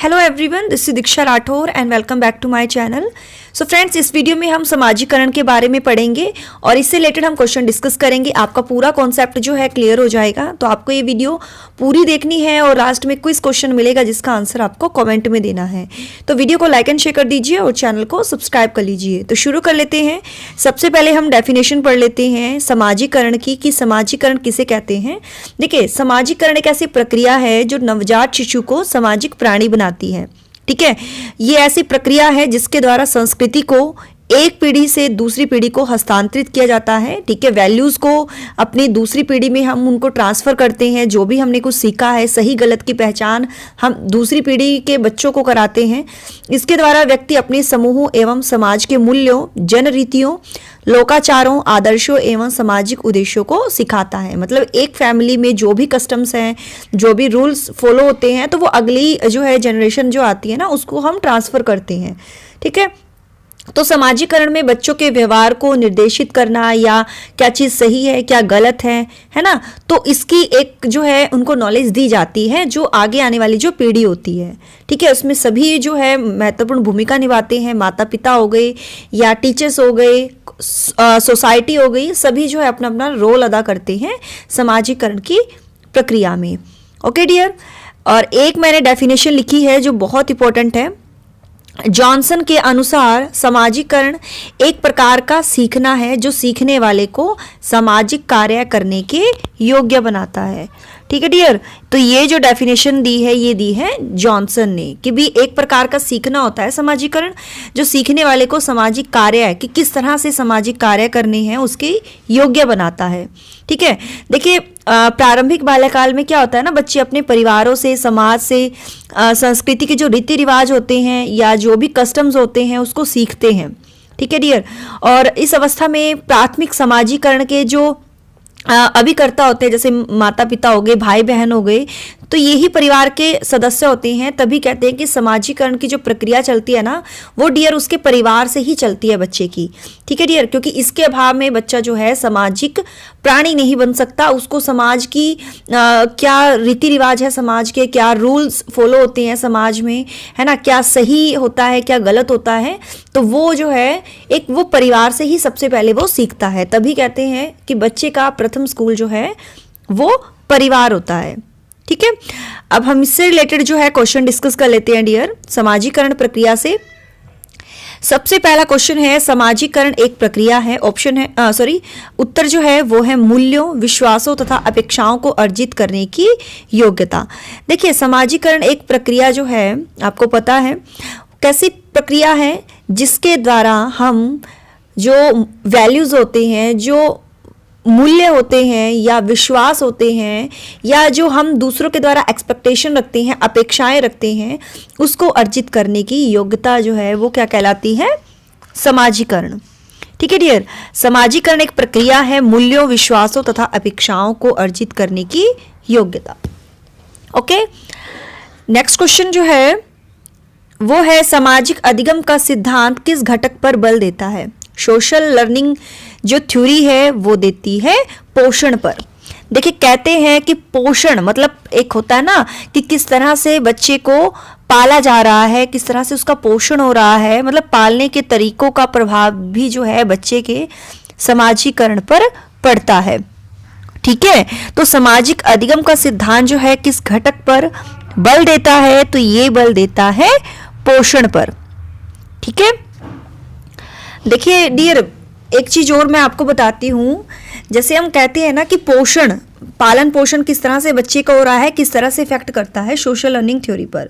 Hello everyone, this is Diksha Rathore and welcome back to my channel. So friends, इस video में हम समाजीकरण के बारे में पढ़ेंगे और इससे रिलेटेड हम क्वेश्चन डिस्कस करेंगे। आपका पूरा कॉन्सेप्ट जो है क्लियर हो जाएगा। तो आपको ये वीडियो पूरी देखनी है और लास्ट में क्विज क्वेश्चन मिलेगा जिसका आंसर आपको कमेंट में देना है। तो वीडियो को लाइक एंड शेयर कर दीजिए और चैनल को सब्सक्राइब कर लीजिए। तो शुरू कर लेते हैं। सबसे पहले हम डेफिनेशन पढ़ लेते हैं समाजीकरण की, कि समाजीकरण किसे कहते हैं। देखिए, समाजीकरण एक ऐसी प्रक्रिया है जो नवजात शिशु को सामाजिक प्राणी बनाती है। ठीक है, ये ऐसी प्रक्रिया है जिसके द्वारा संस्कृति को एक पीढ़ी से दूसरी पीढ़ी को हस्तांतरित किया जाता है। ठीक है, वैल्यूज को अपनी दूसरी पीढ़ी में हम उनको ट्रांसफर करते हैं। जो भी हमने कुछ सीखा है, सही गलत की पहचान हम दूसरी पीढ़ी के बच्चों को कराते हैं। इसके द्वारा व्यक्ति अपने समूहों एवं समाज के मूल्यों, जन रीतियों, लोकाचारों, आदर्शों एवं सामाजिक उद्देश्यों को सिखाता है। मतलब एक फैमिली में जो भी कस्टम्स हैं, जो भी रूल्स फॉलो होते हैं, तो वो अगली जो है जनरेशन जो आती है ना, उसको हम ट्रांसफर करते हैं। ठीक है, तो समाजीकरण में बच्चों के व्यवहार को निर्देशित करना, या क्या चीज़ सही है क्या गलत है ना, तो इसकी एक जो है उनको नॉलेज दी जाती है जो आगे आने वाली जो पीढ़ी होती है। ठीक है, उसमें सभी जो है महत्वपूर्ण भूमिका निभाते हैं। माता पिता हो गए या टीचर्स हो गए, सोसाइटी हो गई, सभी जो है अपना अपना रोल अदा करते हैं समाजीकरण की प्रक्रिया में। ओके डियर, और एक मैंने डेफिनेशन लिखी है जो बहुत इंपॉर्टेंट है। जॉनसन के अनुसार समाजीकरण एक प्रकार का सीखना है जो सीखने वाले को सामाजिक कार्य करने के योग्य बनाता है। ठीक है डियर, तो ये जो डेफिनेशन दी है ये दी है जॉनसन ने, कि भी एक प्रकार का सीखना होता है समाजीकरण जो सीखने वाले को सामाजिक कार्य है कि किस तरह से सामाजिक कार्य करने हैं उसके योग्य बनाता है। ठीक है, देखिए प्रारंभिक बाल्यकाल में क्या होता है ना, बच्चे अपने परिवारों से, समाज से, संस्कृति के जो रीति रिवाज होते हैं या जो भी कस्टम्स होते हैं उसको सीखते हैं। ठीक है डियर, और इस अवस्था में प्राथमिक समाजीकरण के जो अभिकर्ता होते हैं, जैसे माता पिता हो गए, भाई बहन हो गए, तो यही परिवार के सदस्य होते हैं। तभी कहते हैं कि समाजीकरण की जो प्रक्रिया चलती है ना, वो डियर उसके परिवार से ही चलती है बच्चे की। ठीक है डियर, क्योंकि इसके अभाव में बच्चा जो है सामाजिक प्राणी नहीं बन सकता। उसको समाज की क्या रीति रिवाज है, समाज के क्या रूल्स फॉलो होते हैं समाज में, है ना, क्या सही होता है क्या गलत होता है, तो वो जो है एक वो परिवार से ही सबसे पहले वो सीखता है। तभी कहते हैं कि बच्चे का प्रथम स्कूल जो है वो परिवार होता है। ठीक है, अब हम इससे रिलेटेड जो है क्वेश्चन डिस्कस कर लेते हैं डियर। समाजीकरण प्रक्रिया से सबसे पहला क्वेश्चन है, समाजीकरण एक प्रक्रिया है। ऑप्शन है उत्तर जो है वो है मूल्यों, विश्वासों तथा अपेक्षाओं को अर्जित करने की योग्यता। देखिए, समाजीकरण एक प्रक्रिया जो है आपको पता है कैसी प्रक्रिया है, जिसके द्वारा हम जो वैल्यूज होते हैं, जो मूल्य होते हैं या विश्वास होते हैं, या जो हम दूसरों के द्वारा एक्सपेक्टेशन रखते हैं, अपेक्षाएं रखते हैं, उसको अर्जित करने की योग्यता जो है वो क्या कहलाती है, समाजीकरण। ठीक है डियर, समाजीकरण एक प्रक्रिया है मूल्यों, विश्वासों तथा अपेक्षाओं को अर्जित करने की योग्यता। ओके, नेक्स्ट क्वेश्चन जो है वो है, सामाजिक अधिगम का सिद्धांत किस घटक पर बल देता है। सोशल लर्निंग जो थ्योरी है वो देती है पोषण पर। देखिए, कहते हैं कि पोषण मतलब एक होता है ना कि किस तरह से बच्चे को पाला जा रहा है, किस तरह से उसका पोषण हो रहा है, मतलब पालने के तरीकों का प्रभाव भी जो है बच्चे के समाजीकरण पर पड़ता है। ठीक है, तो सामाजिक अधिगम का सिद्धांत जो है किस घटक पर बल देता है, तो ये बल देता है पोषण पर। ठीक है, देखिए डियर, एक चीज और मैं आपको बताती हूँ। जैसे हम कहते हैं ना कि पोषण, पालन पोषण किस तरह से बच्चे का हो रहा है, किस तरह से इफेक्ट करता है सोशल लर्निंग थ्योरी पर।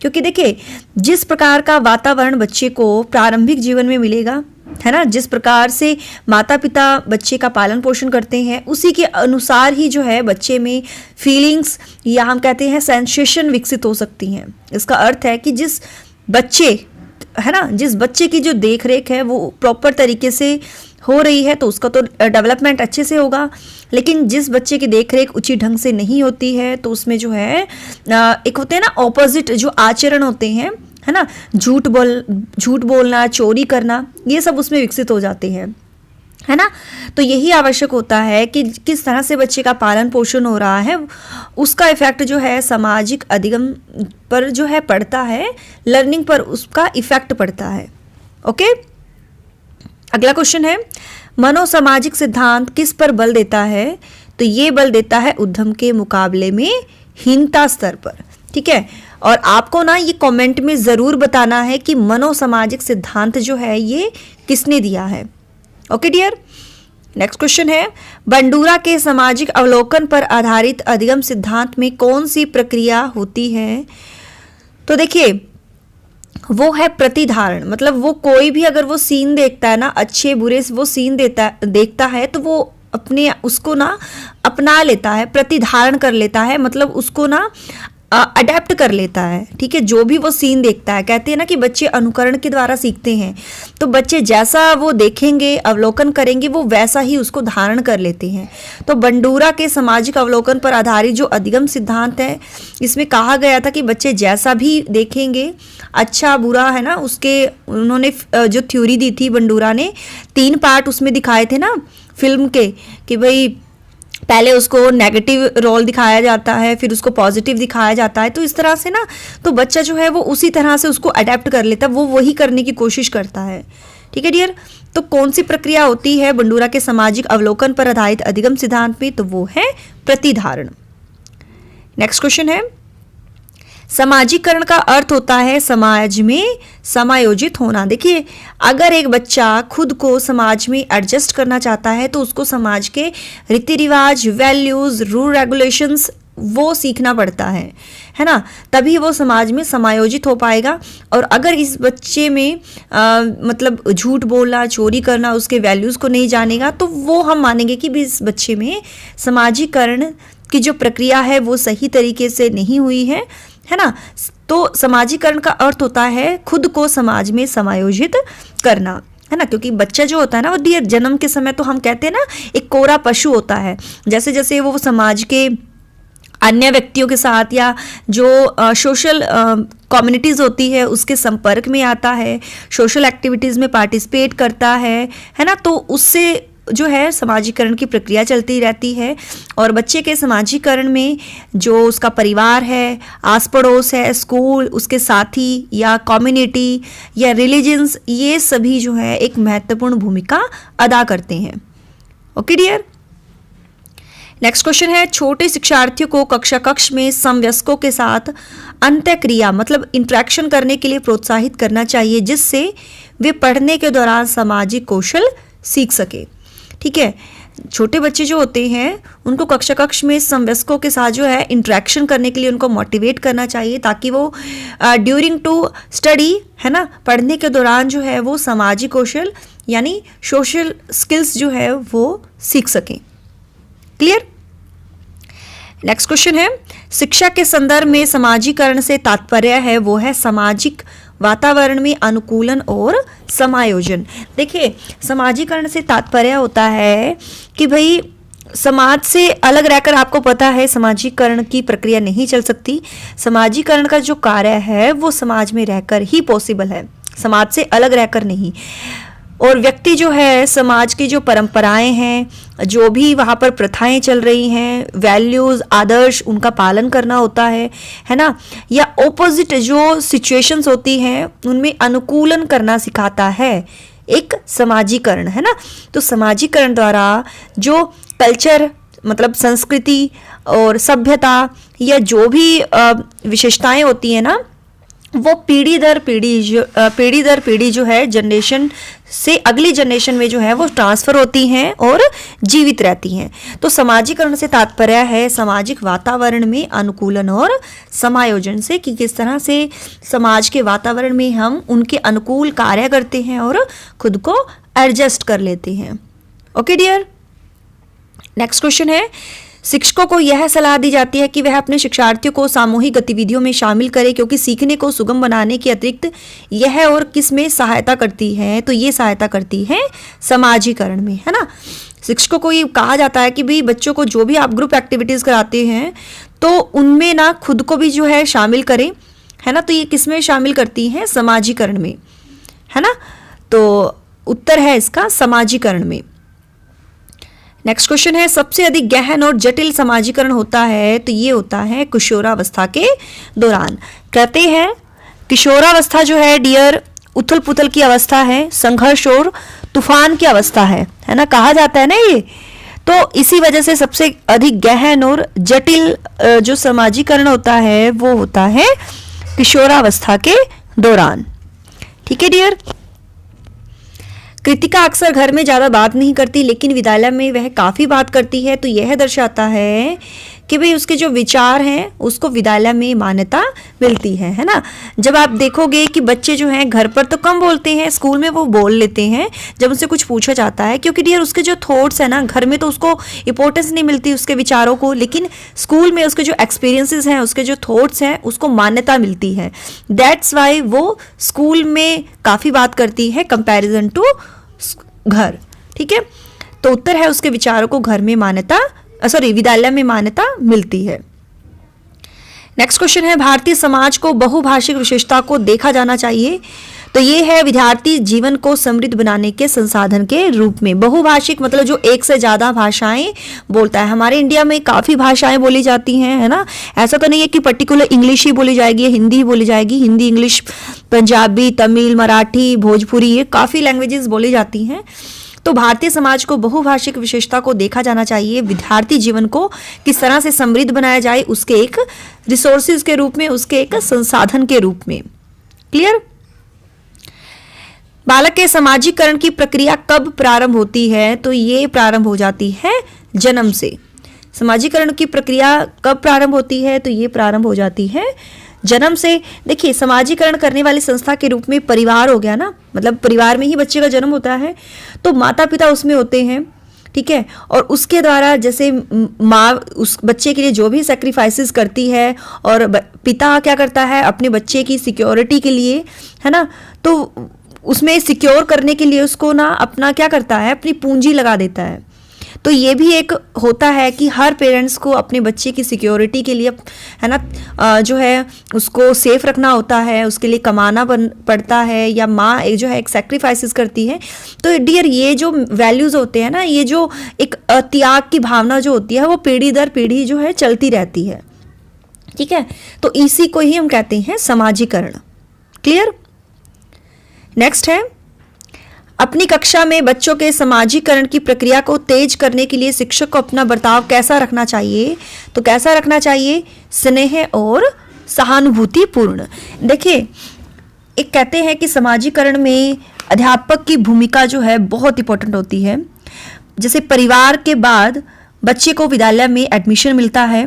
क्योंकि देखिए, जिस प्रकार का वातावरण बच्चे को प्रारंभिक जीवन में मिलेगा, है ना, जिस प्रकार से माता पिता बच्चे का पालन पोषण करते हैं, उसी के अनुसार ही जो है बच्चे में फीलिंग्स या हम कहते हैं सेंसेशन विकसित हो सकती हैं। इसका अर्थ है कि जिस बच्चे है ना, जिस बच्चे की जो देख रेख है वो प्रॉपर तरीके से हो रही है तो उसका तो डेवलपमेंट अच्छे से होगा। लेकिन जिस बच्चे की देख रेख उचित ढंग से नहीं होती है तो उसमें जो है एक होते हैं ना ऑपोजिट जो आचरण होते हैं, है ना, झूठ बोलना, चोरी करना, ये सब उसमें विकसित हो जाते हैं। है ना। तो यही आवश्यक होता है कि किस तरह से बच्चे का पालन पोषण हो रहा है, उसका इफेक्ट जो है सामाजिक अधिगम पर जो है पड़ता है, लर्निंग पर उसका इफेक्ट पड़ता है। ओके, अगला क्वेश्चन है, मनोसामाजिक सिद्धांत किस पर बल देता है? तो ये बल देता है उद्यम के मुकाबले में हीनता स्तर पर। ठीक है, और आपको ना ये कमेंट में ज़रूर बताना है कि मनोसामाजिक सिद्धांत जो है ये किसने दिया है। ओके डियर, नेक्स्ट क्वेश्चन है, बंडूरा के सामाजिक अवलोकन पर आधारित अधिगम सिद्धांत में कौन सी प्रक्रिया होती है? तो देखिए, वो है प्रतिधारण। मतलब वो कोई भी अगर वो सीन देखता है ना, अच्छे बुरे वो सीन देखता है तो वो अपने उसको ना अपना लेता है, प्रतिधारण कर लेता है, मतलब उसको ना अडेप्ट कर लेता है। ठीक है, जो भी वो सीन देखता है, कहते हैं ना कि बच्चे अनुकरण के द्वारा सीखते हैं, तो बच्चे जैसा वो देखेंगे, अवलोकन करेंगे, वो वैसा ही उसको धारण कर लेते हैं। तो बंडूरा के सामाजिक अवलोकन पर आधारित जो अधिगम सिद्धांत है, इसमें कहा गया था कि बच्चे जैसा भी देखेंगे, अच्छा बुरा, है ना, उसके उन्होंने जो थ्योरी दी थी बंडूरा ने, 3 पार्ट उसमें दिखाए थे ना फिल्म के, कि भाई पहले उसको नेगेटिव रोल दिखाया जाता है, फिर उसको पॉजिटिव दिखाया जाता है। तो इस तरह से ना, तो बच्चा जो है वो उसी तरह से उसको अडेप्ट कर लेता है, वो वही करने की कोशिश करता है। ठीक है डियर, तो कौन सी प्रक्रिया होती है बंडूरा के सामाजिक अवलोकन पर आधारित अधिगम सिद्धांत में? तो वो है प्रतिधारण। नेक्स्ट क्वेश्चन है, समाजीकरण का अर्थ होता है समाज में समायोजित होना। देखिए, अगर एक बच्चा खुद को समाज में एडजस्ट करना चाहता है तो उसको समाज के रीति रिवाज, वैल्यूज, रूल रेगुलेशंस वो सीखना पड़ता है ना, तभी वो समाज में समायोजित हो पाएगा। और अगर इस बच्चे में मतलब झूठ बोलना, चोरी करना, उसके वैल्यूज़ को नहीं जानेगा, तो वो हम मानेंगे कि भी इस बच्चे में समाजीकरण की जो प्रक्रिया है वो सही तरीके से नहीं हुई है ना। तो समाजीकरण का अर्थ होता है खुद को समाज में समायोजित करना, है ना, क्योंकि बच्चा जो होता है ना, वो डियर जन्म के समय तो हम कहते हैं ना एक कोरा पशु होता है। जैसे जैसे वो समाज के अन्य व्यक्तियों के साथ या जो सोशल कम्युनिटीज़ होती है उसके संपर्क में आता है, सोशल एक्टिविटीज़ में पार्टिसिपेट करता है ना, तो उससे जो है समाजीकरण की प्रक्रिया चलती रहती है। और बच्चे के समाजीकरण में जो उसका परिवार है, आस पड़ोस है, स्कूल, उसके साथी या कम्युनिटी या रिलीजन्स, ये सभी जो है एक महत्वपूर्ण भूमिका अदा करते हैं। ओके डियर, नेक्स्ट क्वेश्चन है, छोटे शिक्षार्थियों को कक्ष में समवयस्कों के साथ अंतःक्रिया मतलब इंटरेक्शन करने के लिए प्रोत्साहित करना चाहिए, जिससे वे पढ़ने के दौरान सामाजिक कौशल सीख सके। ठीक है, छोटे बच्चे जो होते हैं उनको कक्ष में समवयस्कों के साथ जो है इंटरेक्शन करने के लिए उनको मोटिवेट करना चाहिए, ताकि वो ड्यूरिंग टू स्टडी, है ना, पढ़ने के दौरान जो है वो सामाजिक कौशल यानी सोशल स्किल्स जो है वो सीख सकें। क्लियर। नेक्स्ट क्वेश्चन है, शिक्षा के संदर्भ में समाजीकरण से तात्पर्य है वो है सामाजिक वातावरण में अनुकूलन और समायोजन। देखिए, समाजीकरण से तात्पर्य होता है कि भाई समाज से अलग रहकर, आपको पता है समाजीकरण की प्रक्रिया नहीं चल सकती। समाजीकरण का जो कार्य है वो समाज में रहकर ही पॉसिबल है, समाज से अलग रहकर नहीं। और व्यक्ति जो है समाज की जो परंपराएं हैं, जो भी वहाँ पर प्रथाएं चल रही हैं, वैल्यूज़, आदर्श, उनका पालन करना होता है ना, या ऑपोजिट जो सिचुएशंस होती हैं उनमें अनुकूलन करना सिखाता है एक समाजीकरण, है ना। तो समाजीकरण द्वारा जो कल्चर मतलब संस्कृति और सभ्यता या जो भी विशेषताएं होती हैं ना, वो पीढ़ी दर पीढ़ी जो है जनरेशन से अगली जनरेशन में जो है वो ट्रांसफ़र होती हैं और जीवित रहती हैं। तो समाजीकरण से तात्पर्य है सामाजिक वातावरण में अनुकूलन और समायोजन से, कि किस तरह से समाज के वातावरण में हम उनके अनुकूल कार्य करते हैं और खुद को एडजस्ट कर लेते हैं। ओके डियर, नेक्स्ट क्वेश्चन है, शिक्षकों को यह सलाह दी जाती है कि वह अपने शिक्षार्थियों को सामूहिक गतिविधियों में शामिल करें, क्योंकि सीखने को सुगम बनाने के अतिरिक्त यह और किस में सहायता करती है? तो ये सहायता करती है समाजीकरण में, है ना। शिक्षकों को ये कहा जाता है कि भाई बच्चों को जो भी आप ग्रुप एक्टिविटीज़ कराते हैं तो उनमें ना खुद को भी जो है शामिल करें, है ना। तो ये किस में शामिल करती हैं? समाजीकरण में, है ना। तो उत्तर है इसका समाजीकरण में। नेक्स्ट क्वेश्चन है, सबसे अधिक गहन और जटिल समाजीकरण होता है, तो ये होता है किशोरावस्था के दौरान। कहते हैं किशोरावस्था जो है डियर उथल पुथल की अवस्था है, संघर्ष और तूफान की अवस्था है ना, कहा जाता है ना ये। तो इसी वजह से सबसे अधिक गहन और जटिल जो समाजीकरण होता है वो होता है किशोरावस्था के दौरान। ठीक है डियर। कृतिका अक्सर घर में ज़्यादा बात नहीं करती, लेकिन विद्यालय में वह काफ़ी बात करती है, तो यह दर्शाता है कि भाई उसके जो विचार हैं उसको विद्यालय में मान्यता मिलती है ना। जब आप देखोगे कि बच्चे जो हैं घर पर तो कम बोलते हैं, स्कूल में वो बोल लेते हैं जब उनसे कुछ पूछा जाता है, क्योंकि डियर उसके जो थॉट्स हैं ना, घर में तो उसको इंपॉर्टेंस नहीं मिलती उसके विचारों को, लेकिन स्कूल में उसके जो एक्सपीरियंसेस हैं, उसके जो थॉट्स हैं, उसको मान्यता मिलती है। दैट्स वाई वो स्कूल में काफ़ी बात करती है कंपैरिजन टू घर। ठीक है, तो उत्तर है उसके विचारों को घर में मान्यता, विद्यालय में मान्यता मिलती है। नेक्स्ट क्वेश्चन है, भारतीय समाज को बहुभाषिक विशेषता को देखा जाना चाहिए, तो ये है विद्यार्थी जीवन को समृद्ध बनाने के संसाधन के रूप में। बहुभाषिक मतलब जो एक से ज़्यादा भाषाएं बोलता है। हमारे इंडिया में काफ़ी भाषाएं बोली जाती हैं, है ना। ऐसा तो नहीं है कि पर्टिकुलर इंग्लिश ही बोली जाएगी या हिंदी ही बोली जाएगी। हिंदी, इंग्लिश, पंजाबी, तमिल, मराठी, भोजपुरी, ये काफ़ी लैंग्वेजेस बोली जाती हैं। तो भारतीय समाज को बहुभाषिक विशेषता को देखा जाना चाहिए, विद्यार्थी जीवन को किस तरह से समृद्ध बनाया जाए उसके एक रिसोर्सेज के रूप में, उसके एक संसाधन के रूप में। क्लियर। बालक के समाजीकरण की प्रक्रिया कब प्रारंभ होती है, तो ये प्रारंभ हो जाती है जन्म से। समाजीकरण की प्रक्रिया कब प्रारंभ होती है, तो ये प्रारंभ हो जाती है जन्म से। देखिए समाजीकरण करने वाली संस्था के रूप में परिवार हो गया ना, मतलब परिवार में ही बच्चे का जन्म होता है, तो माता पिता उसमें होते हैं। ठीक है, और उसके द्वारा जैसे माँ उस बच्चे के लिए जो भी सेक्रीफाइसेस करती है, और पिता क्या करता है अपने बच्चे की सिक्योरिटी के लिए, है ना, तो उसमें सिक्योर करने के लिए उसको ना अपना क्या करता है, अपनी पूंजी लगा देता है। तो ये भी एक होता है कि हर पेरेंट्स को अपने बच्चे की सिक्योरिटी के लिए, है ना, जो है उसको सेफ रखना होता है, उसके लिए कमाना पड़ता है, या माँ एक जो है एक सेक्रीफाइसेस करती है। तो डियर ये जो वैल्यूज़ होते हैं ना, ये जो एक त्याग की भावना जो होती है वो पीढ़ी दर पीढ़ी जो है चलती रहती है। ठीक है, तो इसी को ही हम कहते हैं समाजीकरण। क्लियर। नेक्स्ट है, अपनी कक्षा में बच्चों के समाजीकरण की प्रक्रिया को तेज करने के लिए शिक्षक को अपना बर्ताव कैसा रखना चाहिए, तो कैसा रखना चाहिए, स्नेह और सहानुभूतिपूर्ण। देखिए एक कहते हैं कि समाजीकरण में अध्यापक की भूमिका जो है बहुत इंपॉर्टेंट होती है। जैसे परिवार के बाद बच्चे को विद्यालय में एडमिशन मिलता है,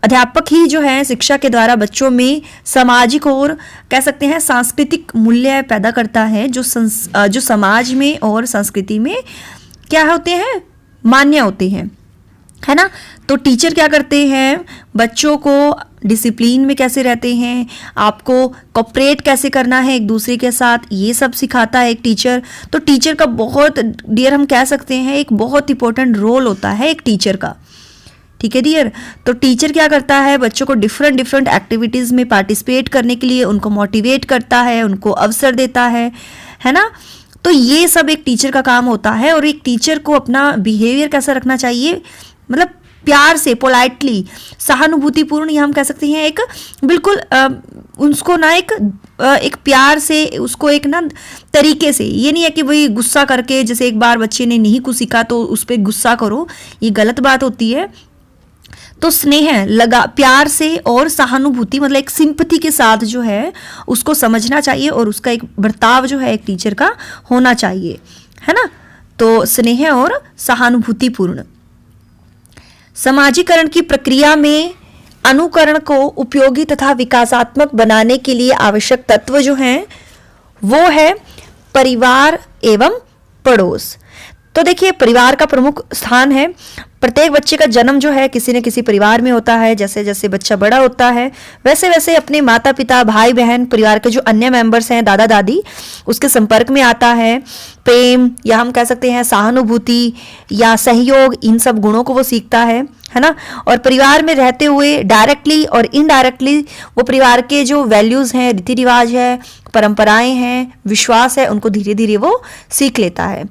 अध्यापक ही जो है शिक्षा के द्वारा बच्चों में सामाजिक और कह सकते हैं सांस्कृतिक मूल्य पैदा करता है, जो समाज में और संस्कृति में क्या होते हैं, मान्य होते हैं, है ना। तो टीचर क्या करते हैं, बच्चों को डिसिप्लिन में कैसे रहते हैं, आपको कोऑपरेट कैसे करना है एक दूसरे के साथ, ये सब सिखाता है एक टीचर। तो टीचर का बहुत डियर हम कह सकते हैं एक बहुत इंपॉर्टेंट रोल होता है एक टीचर का। ठीक है डियर। तो टीचर क्या करता है, बच्चों को डिफरेंट एक्टिविटीज़ में पार्टिसिपेट करने के लिए उनको मोटिवेट करता है, उनको अवसर देता है ना। तो ये सब एक टीचर का काम होता है। और एक टीचर को अपना बिहेवियर कैसा रखना चाहिए, मतलब प्यार से, पोलाइटली, सहानुभूतिपूर्ण, या हम कह सकते हैं एक बिल्कुल उसको ना एक प्यार से, उसको एक ना तरीके से, ये नहीं है कि वही गुस्सा करके, जैसे एक बार बच्चे ने नहीं कुछ सीखा तो उस पर गुस्सा करो, ये गलत बात होती है। तो स्नेह लगा, प्यार से और सहानुभूति मतलब एक सिंपैथी के साथ जो है उसको समझना चाहिए, और उसका एक बर्ताव जो है एक टीचर का होना चाहिए, है ना। तो स्नेह और सहानुभूतिपूर्ण। समाजीकरण की प्रक्रिया में अनुकरण को उपयोगी तथा विकासात्मक बनाने के लिए आवश्यक तत्व जो हैं वो है परिवार एवं पड़ोस। तो देखिए परिवार का प्रमुख स्थान है। प्रत्येक बच्चे का जन्म जो है किसी न किसी परिवार में होता है। जैसे जैसे बच्चा बड़ा होता है वैसे वैसे अपने माता पिता, भाई बहन, परिवार के जो अन्य मेंबर्स हैं, दादा दादी, उसके संपर्क में आता है। प्रेम या हम कह सकते हैं सहानुभूति या सहयोग, इन सब गुणों को वो सीखता है ना। और परिवार में रहते हुए डायरेक्टली और इनडायरेक्टली वो परिवार के जो वैल्यूज़ हैं, रीति रिवाज है, परंपराएं हैं, विश्वास है, उनको धीरे धीरे वो सीख लेता है।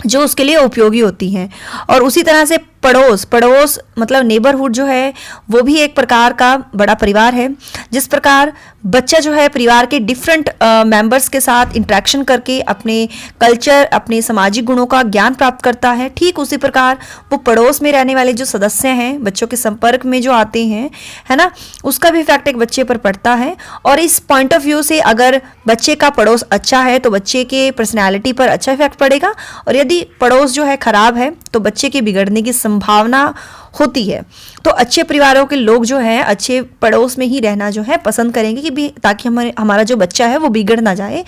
जो उसके लिए उपयोगी होती हैं। और उसी तरह से पड़ोस मतलब नेबरहुड जो है वो भी एक प्रकार का बड़ा परिवार है। जिस प्रकार बच्चा जो है परिवार के डिफरेंट मेंबर्स के साथ इंटरेक्शन करके अपने कल्चर, अपने सामाजिक गुणों का ज्ञान प्राप्त करता है, ठीक उसी प्रकार वो पड़ोस में रहने वाले जो सदस्य हैं, बच्चों के संपर्क में जो आते हैं, है ना, उसका भी इफेक्ट एक बच्चे पर पड़ता है। और इस पॉइंट ऑफ व्यू से अगर बच्चे का पड़ोस अच्छा है तो बच्चे के पर्सनैलिटी पर अच्छा इफेक्ट पड़ेगा, और यदि पड़ोस जो है खराब है तो बच्चे के बिगड़ने की संभावना होती है। तो अच्छे परिवारों के लोग जो हैं अच्छे पड़ोस में ही रहना जो है पसंद करेंगे कि भी ताकि हमारा जो बच्चा है वो बिगड़ ना जाए,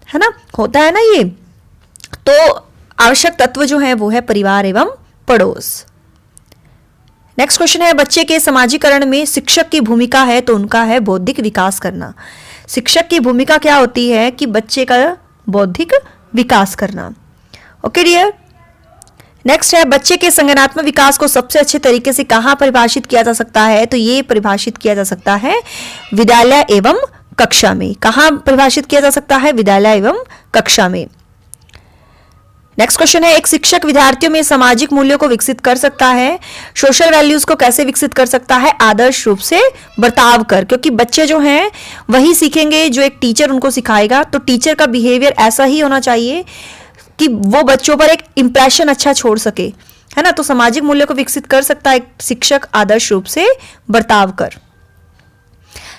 है ना, होता है ना ये। तो आवश्यक तत्व जो है वो है परिवार एवं पड़ोस। नेक्स्ट क्वेश्चन है, बच्चे के समाजीकरण में शिक्षक की भूमिका है तो उनका है बौद्धिक विकास करना। शिक्षक की भूमिका क्या होती है कि बच्चे का बौद्धिक विकास करना। Okay dear. नेक्स्ट है, बच्चे के संज्ञानात्मक विकास को सबसे अच्छे तरीके से कहाँ परिभाषित किया जा सकता है, तो ये परिभाषित किया जा सकता है विद्यालय एवं कक्षा में। कहाँ परिभाषित किया जा सकता है, विद्यालय एवं कक्षा में। नेक्स्ट क्वेश्चन है, एक शिक्षक विद्यार्थियों में सामाजिक मूल्यों को विकसित कर सकता है। सोशल वैल्यूज को कैसे विकसित कर सकता है, आदर्श रूप से बर्ताव कर, क्योंकि बच्चे जो हैं वही सीखेंगे जो एक टीचर उनको सिखाएगा। तो टीचर का बिहेवियर ऐसा ही होना चाहिए कि वो बच्चों पर एक इंप्रेशन अच्छा छोड़ सके, है ना। तो सामाजिक मूल्यों को विकसित कर सकता है एक शिक्षक आदर्श रूप से बर्ताव कर।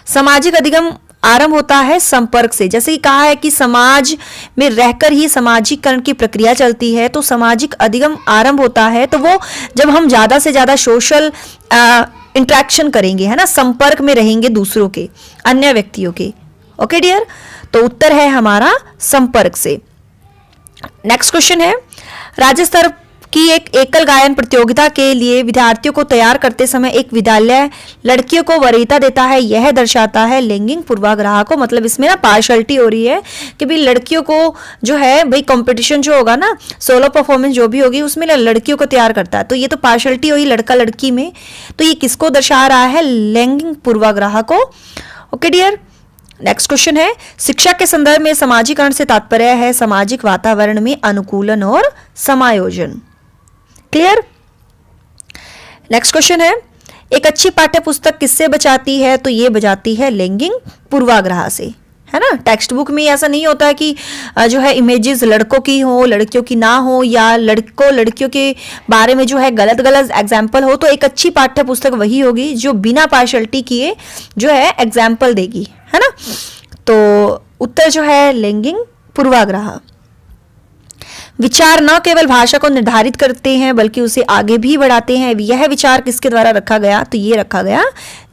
सामाजिक अधिगम आरंभ होता है संपर्क से। जैसे कि कहा है कि समाज में रहकर ही सामाजिकरण की प्रक्रिया चलती है, तो सामाजिक अधिगम आरंभ होता है तो वो जब हम ज्यादा से ज्यादा सोशल इंटरेक्शन करेंगे, है ना, संपर्क में रहेंगे दूसरों के, अन्य व्यक्तियों के। ओके डियर, तो उत्तर है हमारा संपर्क से। नेक्स्ट क्वेश्चन है, राज्य स्तर की एक एकल गायन प्रतियोगिता के लिए विद्यार्थियों को तैयार करते समय एक विद्यालय लड़कियों को वरीयता देता है। यह दर्शाता है लैंगिक पूर्वाग्रह को। मतलब इसमें ना पार्शलिटी हो रही है कि भाई लड़कियों को जो है भाई कंपटीशन जो होगा ना, सोलो परफॉर्मेंस जो भी होगी उसमें लड़कियों को तैयार करता है। तो ये तो पार्शलिटी हुई लड़का लड़की में। तो ये किसको दर्शा रहा है, लैंगिक पूर्वाग्रह को। Okay dear. नेक्स्ट क्वेश्चन है, शिक्षा के संदर्भ में समाजीकरण से तात्पर्य है सामाजिक वातावरण में अनुकूलन और समायोजन। क्लियर। नेक्स्ट क्वेश्चन है, एक अच्छी पाठ्य पुस्तक किससे बचाती है, तो ये बचाती है लैंगिक पूर्वाग्रह से, है ना। टेक्स्ट बुक में ऐसा नहीं होता है कि जो है इमेजेस लड़कों की हो लड़कियों की ना हो, या लड़कों लड़कियों के बारे में जो है गलत गलत एग्जाम्पल हो। तो एक अच्छी पाठ्य पुस्तक वही होगी जो बिना पार्शलिटी किए जो है एग्जाम्पल देगी, है ना। तो उत्तर जो है लैंगिक पूर्वाग्रह। विचार न केवल भाषा को निर्धारित करते हैं बल्कि उसे आगे भी बढ़ाते हैं। यह विचार किसके द्वारा रखा गया, तो ये रखा गया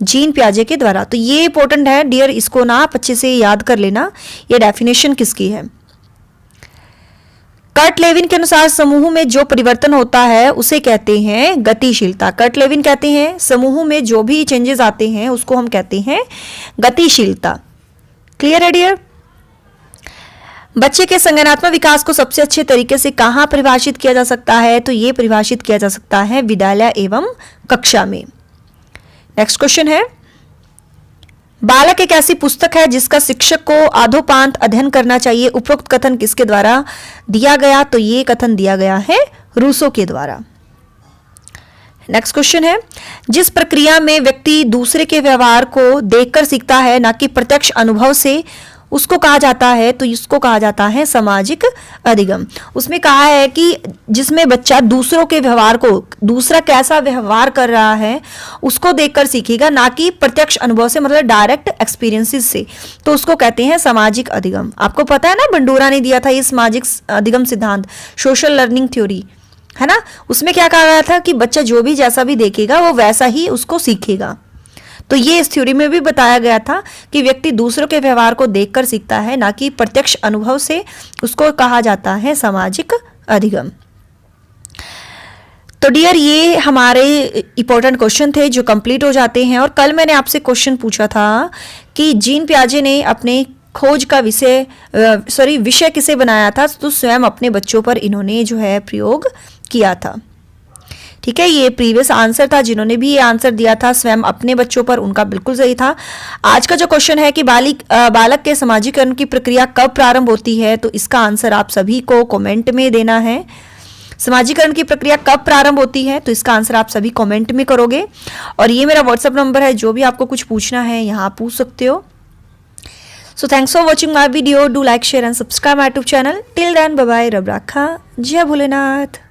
जीन पियाजे के द्वारा। तो ये इंपॉर्टेंट है डियर, इसको ना आप अच्छे से याद कर लेना, ये डेफिनेशन किसकी है। कर्ट लेविन के अनुसार समूह में जो परिवर्तन होता है उसे कहते हैं गतिशीलता। कर्ट लेविन कहते हैं समूह में जो भी चेंजेस आते हैं उसको हम कहते हैं गतिशीलता। क्लियर है डियर। बच्चे के संज्ञानात्मक विकास को सबसे अच्छे तरीके से कहाँ परिभाषित किया जा सकता है, तो ये परिभाषित किया जा सकता है विद्यालय एवं कक्षा में। नेक्स्ट क्वेश्चन है, बालक एक ऐसी पुस्तक है जिसका शिक्षक को आधोपांत अध्ययन करना चाहिए। उपरोक्त कथन किसके द्वारा दिया गया, तो ये कथन दिया गया है रूसो के द्वारा। नेक्स्ट क्वेश्चन है, जिस प्रक्रिया में व्यक्ति दूसरे के व्यवहार को देखकर सीखता है ना कि प्रत्यक्ष अनुभव से, उसको कहा जाता है, तो इसको कहा जाता है सामाजिक अधिगम। उसमें कहा है कि जिसमें बच्चा दूसरों के व्यवहार को, दूसरा कैसा व्यवहार कर रहा है उसको देखकर सीखेगा, ना कि प्रत्यक्ष अनुभव से, मतलब डायरेक्ट एक्सपीरियंसेस से। तो उसको कहते हैं सामाजिक अधिगम। आपको पता है ना बंडूरा ने दिया था ये सामाजिक अधिगम सिद्धांत, सोशल लर्निंग थ्योरी, है ना। उसमें क्या कहा गया था कि बच्चा जो भी जैसा भी देखेगा वो वैसा ही उसको सीखेगा। तो ये इस थ्योरी में भी बताया गया था कि व्यक्ति दूसरों के व्यवहार को देखकर सीखता है, ना कि प्रत्यक्ष अनुभव से। उसको कहा जाता है सामाजिक अधिगम। तो डियर, ये हमारे इंपॉर्टेंट क्वेश्चन थे जो कंप्लीट हो जाते हैं। और कल मैंने आपसे क्वेश्चन पूछा था कि जीन पियाजे ने अपने खोज का विषय किसे बनाया था, तो स्वयं अपने बच्चों पर इन्होंने जो है प्रयोग किया था। ठीक है, ये प्रीवियस आंसर था। जिन्होंने भी ये आंसर दिया था स्वयं अपने बच्चों पर, उनका बिल्कुल सही था। आज का जो क्वेश्चन है कि बालक के समाजीकरण की प्रक्रिया कब प्रारंभ होती है, तो इसका आंसर आप सभी को कमेंट में देना है। समाजीकरण की प्रक्रिया कब प्रारंभ होती है, तो इसका आंसर आप सभी कमेंट में करोगे। और ये मेरा व्हाट्सएप नंबर है, जो भी आपको कुछ पूछना है यहाँ पूछ सकते हो। So thanks for watching my video. Do like, share and subscribe my YouTube channel. Till then, bye bye. रब राखा। जय भोलेनाथ।